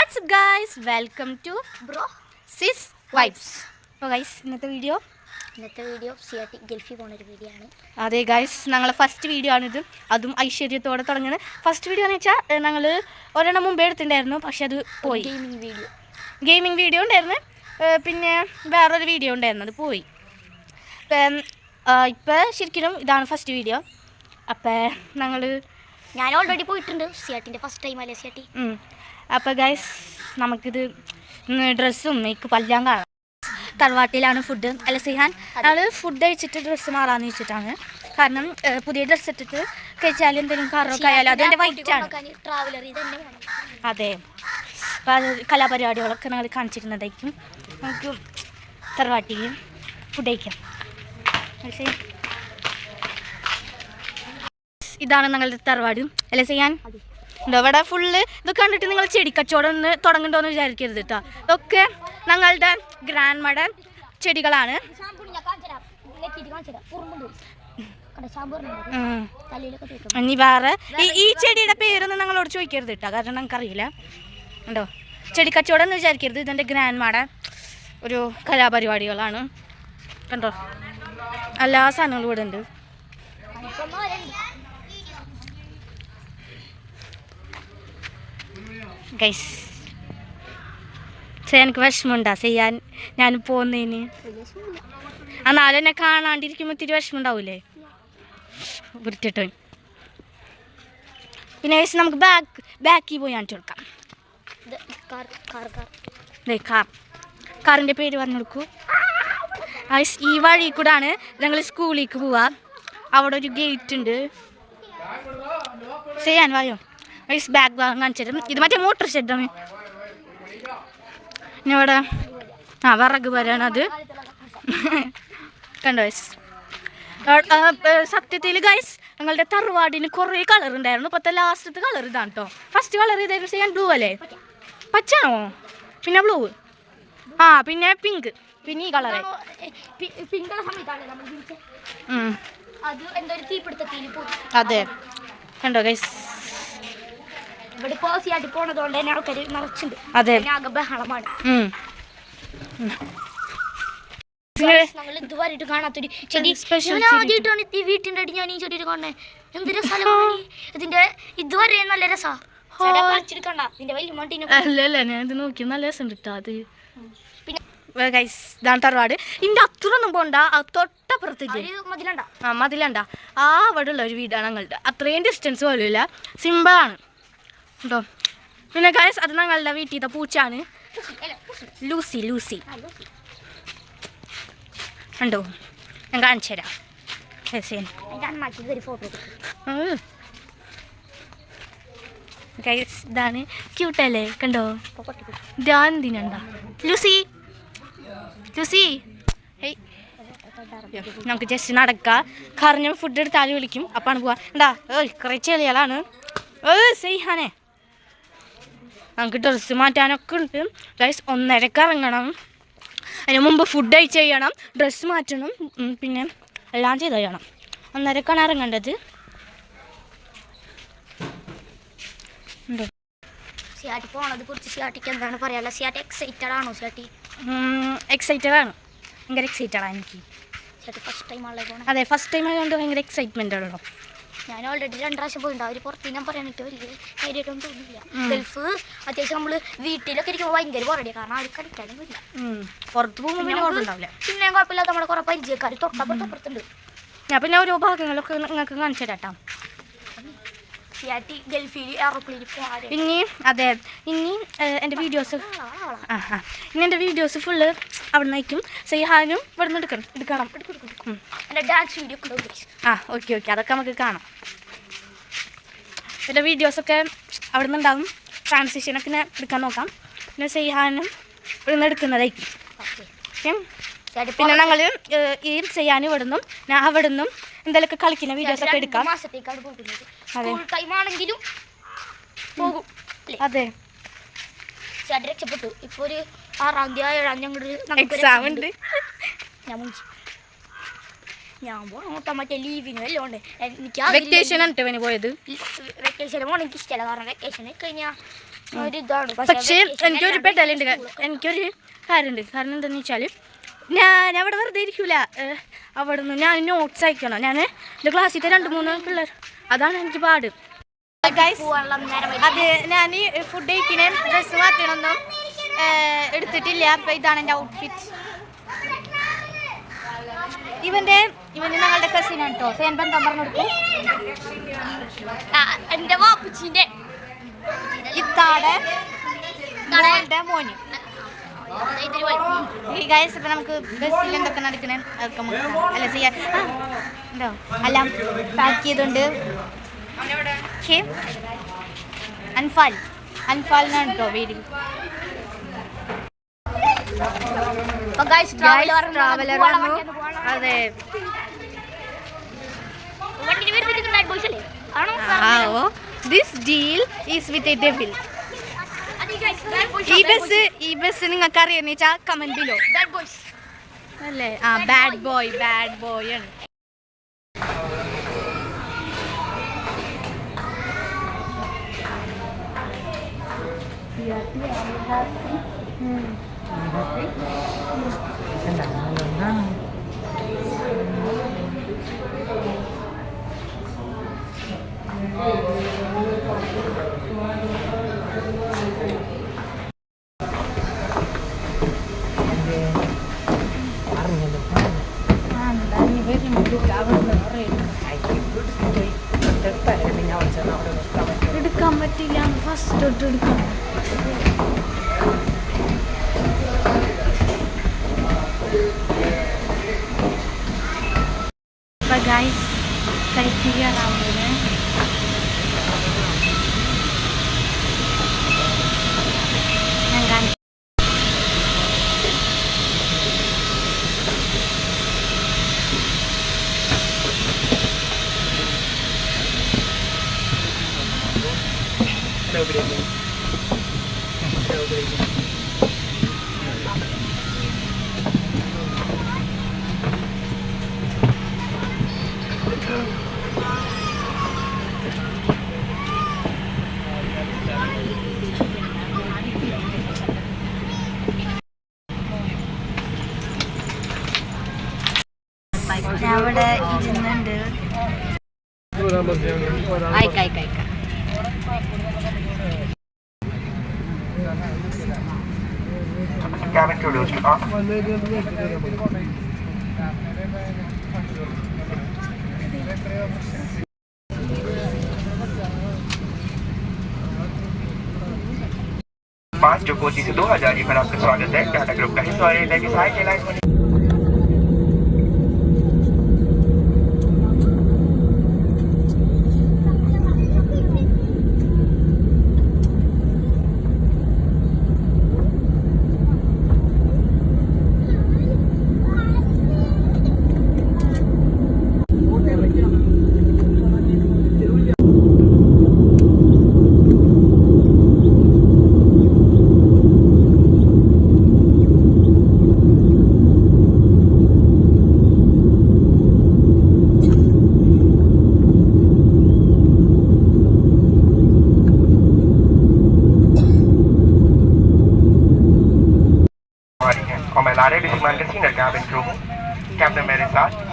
Watts up guys, welcome to bro sis vibes. അപ്പോൾ guys ഇന്നത്തെ video സിയാട്ടി ഗൾഫിൽ പോകുന്ന ഒരു വീഡിയോ ആണ്. അതെ ഗൈസ്, ഞങ്ങളെ ഫസ്റ്റ് വീഡിയോ ആണിത്. അതും ഐശ്വര്യത്തോടെ തുടങ്ങുന്നത്. ഫസ്റ്റ് വീഡിയോ എന്ന് വെച്ചാൽ ഞങ്ങൾ ഒരെണ്ണം മുമ്പേ എടുത്തിട്ടുണ്ടായിരുന്നു, പക്ഷെ അത് പോയി. ഗെയിമിംഗ് വീഡിയോ ഉണ്ടായിരുന്നു, പിന്നെ വേറൊരു വീഡിയോ ഉണ്ടായിരുന്നു, അത് പോയി. ഇപ്പം ശരിക്കും ഇതാണ് ഫസ്റ്റ് വീഡിയോ. അപ്പം ഞാൻ ഓൾറെഡി പോയിട്ടുണ്ട് സിയാട്ടിൻ്റെ ഫസ്റ്റ് ടൈം അല്ലേ സിയാട്ടി. അപ്പോൾ ഗൈസ് നമുക്കിത് ഡ്രസ്സും മേക്കപ്പ് എല്ലാം കാണാം. തറവാട്ടിലാണ് ഫുഡ് അല്ല സിഹാൻ. ഞങ്ങൾ ഫുഡ് കഴിച്ചിട്ട് ഡ്രസ്സ് മാറാന്ന് വെച്ചിട്ടാണ്. കാരണം പുതിയ ഡ്രസ്സ് ഇട്ടിട്ട് കഴിച്ചാൽ എന്തെങ്കിലും കറൊക്കെ ആയാലും അതെൻ്റെ വൈറ്റാണ്. അതെ, അപ്പോൾ അത് കലാപരിപാടികളൊക്കെ ഞങ്ങൾ കാണിച്ചിരുന്നതായിരിക്കും. നമുക്ക് തറവാട്ടിൽ ഫുഡ് കഴിക്കാം. ഇതാണ് ഞങ്ങളുടെ തറവാട് അല്ലേ സിഹാൻ. ഇവിടെ ഫുള്ള് ഇതൊക്കെ കണ്ടിട്ട് നിങ്ങൾ ചെടിക്കച്ചവടം ഒന്ന് തുടങ്ങുന്നുണ്ടോയെന്ന് വിചാരിക്കരുത് കേട്ടോ. ഇതൊക്കെ ഞങ്ങളുടെ ഗ്രാൻഡ്മയുടെ ചെടികളാണ്. ഇനി വേറെ ഈ ചെടിയുടെ പേരൊന്നും ഞങ്ങളോട് ചോദിക്കരുത് കേട്ടോ, കാരണം ഞങ്ങൾക്കറിയില്ല. ഉണ്ടോ, ചെടിക്കച്ചവടം എന്ന് വിചാരിക്കരുത്. ഇതെൻ്റെ ഗ്രാൻഡ്മയുടെ ഒരു കലാപരിപാടികളാണ്. കണ്ടോ, എല്ലാ സാധനങ്ങളും ഇവിടെ ഉണ്ട്. ഗൈസ്, എനിക്ക് വിഷമമുണ്ടാ ചെയ്യാൻ ഞാൻ പോകുന്നതിന്. എന്നാലും എന്നെ കാണാണ്ടിരിക്കുമ്പോൾ ഇത്തിരി വിഷമമുണ്ടാവൂലേ വൃത്തിട്ടോ. പിന്നെ ഗൈസ് നമുക്ക് ബാക്കിൽ പോയി കാണിച്ചു കൊടുക്കാം. കാറിൻ്റെ പേര് പറഞ്ഞു കൊടുക്കൂ. ഗൈസ്, ഈ വഴി കൂടാണ് ഞങ്ങൾ സ്കൂളിലേക്ക് പോവാ. അവിടെ ഒരു ഗേറ്റ് ഉണ്ട്. ചെയ്യാൻ വായോ ഗൈസ്, ബാഗ് ഭാഗം കാണിച്ചിട്ടും. ഇത് മറ്റേ മോട്ടോർ ഷെഡാണ്. ഇനി ഇവിടെ വിറക് വരാണ് അത്. കണ്ടോ ഗൈസ്, സത്യത്തിൽ ഗൈസ് ഞങ്ങളുടെ തറവാടിന് കുറേ കളർ ഉണ്ടായിരുന്നു. ഇപ്പോഴത്തെ ലാസ്റ്റത്തെ കളർ ഇതാണ് കേട്ടോ. ഫസ്റ്റ് കളർ ഇതായിരുന്നു ചെയ്യാൻ ബ്ലൂ അല്ലേ, പച്ചാണോ, പിന്നെ ബ്ലൂ, പിന്നെ പിങ്ക്, പിന്നെ ഈ കളറ്. അതെ, കണ്ടോ ഗൈസ്. അതെ, ഇതുവരെയായിട്ട് കാണാത്തൊരു ചെടി. ആദ്യമായിട്ടാണ് ഈ വീട്ടിൻ്റെ അടി ഞാൻ ഈ ചെടിയിൽ കാണുന്നത്. എന്ത് രസമാണ് ഇതിന്റെ. ഇതുവരെ നല്ല രസാ. അല്ലല്ല, ഞാൻ ഇത് നോക്കി നല്ല രസം കിട്ടാ. അത് പിന്നെ ഗൈസ് ഇതാണ് തറവാട്. ഇതിൻ്റെ അത്രയൊന്നും പോണ്ട, തൊട്ടപ്പുറത്തേക്ക് മതിലണ്ട. അവിടെ ഉള്ള ഒരു വീടാണ് ഞങ്ങളുടെ. അത്രയും ഡിസ്റ്റൻസ് പോലും ഇല്ല, സിമ്പിളാണ് കേട്ടോ. പിന്നെ ഗൈസ് അത് ഞങ്ങളുടെ വീട്ടിലത്തെ പൂച്ചാണ്, ലൂസി കണ്ടോ. ഞാൻ കാണിച്ചു തരാം. ഗൈസ് ഇതാണ് ക്യൂട്ടല്ലേ, കണ്ടോ. ഇതാണ് എന്തിനുണ്ടോ ലൂസി. ഹേയ്, നമുക്ക് ജസ്റ്റ് നടക്കാം. കറിഞ്ഞ ഫുഡ് എടുത്താലും വിളിക്കും, അപ്പാണ് പോവാ. ഉണ്ടാ കുറേ ചെളികളാണ്. സെയ്ഹാനെ, നമുക്ക് ഡ്രസ്സ് മാറ്റാനൊക്കെ ഉണ്ട് ഗൈസ്. 1:30 ഇറങ്ങണം. അതിന് മുമ്പ് ഫുഡ് കഴിച്ച് ചെയ്യണം, ഡ്രസ്സ് മാറ്റണം, പിന്നെ എല്ലാം ചെയ്ത് ചെയ്യണം. 1:30 ഇറങ്ങേണ്ടത്. സിയാട്ടി പോണത് കുറിച്ച് സിയാട്ടിക്ക് എന്താണ് പറയാനുള്ളത്? സിയാട്ടി എക്സൈറ്റഡ് ആണോ? സിയാട്ടി എക്സൈറ്റഡ് ആണ്, ഭയങ്കര എക്സൈറ്റഡാണ് എനിക്ക്. സിയാട്ടി ഫസ്റ്റ് ടൈം ആണല്ലോ പോകണം. അതെ, ഫസ്റ്റ് ടൈം ആയതുകൊണ്ട് ഭയങ്കര എക്സൈറ്റ്മെൻ്റ് ആണല്ലോ. ഞാൻ ഓൾറെഡി 2 പ്രാവശ്യം പോയിട്ടുണ്ട്. അവർ പുറത്ത് ഞാൻ പറയാനിട്ട് വലിയ കാര്യമായിട്ടൊന്നും തോന്നില്ല. ഗൾഫ് അത്യാവശ്യം നമ്മൾ വീട്ടിലൊക്കെ ഇരിക്കുമ്പോൾ ഭയങ്കര ബോറടിയാണ്, കാരണം ആരും കളിക്കാനൊന്നും ഇല്ല. പുറത്ത് പോകുമ്പോൾ പിന്നെ കുഴപ്പമില്ലാത്ത നമ്മുടെ കുറേ പരിചയക്കാർ തൊട്ടപ്പുറത്തുണ്ട്. ഞാൻ പിന്നെ ഓരോ ഭാഗങ്ങളൊക്കെ നിങ്ങൾക്ക് കാണിച്ചു തരാം. ഗൾഫിൽ എയർപ്ലെയിനിൽ പോകാൻ ഇനി എൻ്റെ വീഡിയോസ് എൻ്റെ വീഡിയോസ് ഫുള്ള് അവിടെ നിന്നേക്കും. സൈഹാനും ഇവിടെ നിന്ന് എടുക്കണം. എൻ്റെ ഡാൻസ് വീഡിയോ ഓക്കെ, അതൊക്കെ നമുക്ക് കാണാം. എൻ്റെ വീഡിയോസൊക്കെ അവിടെ നിന്നുണ്ടാകും. ട്രാൻസിഷനൊക്കെ എടുക്കാൻ നോക്കാം. പിന്നെ സൈഹാനും ഇവിടെ നിന്ന് എടുക്കുന്നതായിരിക്കും. പിന്നെ ഞങ്ങൾ ഈ ചെയ്യാനും ഇവിടെ നിന്നും ഞാൻ അവിടെ നിന്നും എന്തെങ്കിലുമൊക്കെ കളിക്കുന്ന വീഡിയോസൊക്കെ എടുക്കാം. അതെ, രക്ഷപ്പെട്ടു. ഇപ്പോൾ ഒരു 6-ാം തീയതി 7-ാം തീയതി എക്സാം ഉണ്ട്. ഞാൻ പോകണം മറ്റേ ലീവിനും എല്ലാം ഉണ്ട്. എനിക്ക് വെക്കേഷൻ പോയത്. വെക്കേഷൻ പോകണം എനിക്ക് ഇഷ്ടമല്ല, കാരണം വെക്കേഷൻ കഴിഞ്ഞാൽ ഒരിതാണ് പക്ഷേ എനിക്കൊരു പെടലുണ്ട്, എനിക്കൊരു കാര്യമുണ്ട്. കാരണം എന്താണെന്ന് വെച്ചാൽ ഞാൻ അവിടെ വെറുതെ ഇരിക്കൂല. അവിടെ നിന്ന് ഞാൻ നോട്ട്സ് അയക്കണം. ഞാൻ എൻ്റെ ക്ലാസ്സിലത്തെ 2-3 പിള്ളേർ, അതാണ് എനിക്ക് പാട്. അത് ഞാൻ ഫുഡ് കഴിക്കണേ ഡ്രസ്സ് മാറ്റണമെന്നും എടുത്തിട്ടില്ല. അപ്പം ഇതാണ് എൻ്റെ ഔട്ട്ഫിറ്റ്. ഇവന് ഞങ്ങളുടെ കസിനാണ് കേട്ടോ. സേൻ ബന്ധം പറഞ്ഞു കൊടുക്കും. എൻ്റെ വാപ്പച്ചിൻ്റെ ഇത്താടെ മോന്. ഈ ഗൈസ് ഇപ്പം നമുക്ക് ബസ്സിൽ എന്തൊക്കെ നടക്കണേ അതൊക്കെ നമുക്ക് അല്ല ചെയ്യാൻ ഉണ്ടോ എല്ലാം പാക്ക് ചെയ്തുകൊണ്ട് അൻഫാലിനാണ് കേട്ടോ പേര്. ട്രാവലർ വന്നു. അതെ this deal is with a devil. ഈ ബസ് നിങ്ങൾക്ക് അറിയാന്ന് വെച്ചാൽ കമന്റ് ബിലോ അല്ലേ? ബാഡ് ബോയ് ആണ്. എടുക്കാൻ പറ്റില്ല, ഫസ്റ്റ് തൊട്ട് എടുക്കാം. ഗൈസ് കഴിക്കുകയാറാവുന്നത് ഞാൻ കാണിച്ചു. ഞാൻ അവിടെ ഇരുന്നുണ്ട്. അയക്കാം. जो कोची से 2000 पर आपका स्वागत है। टाटा ग्रुप का हिस्सा है।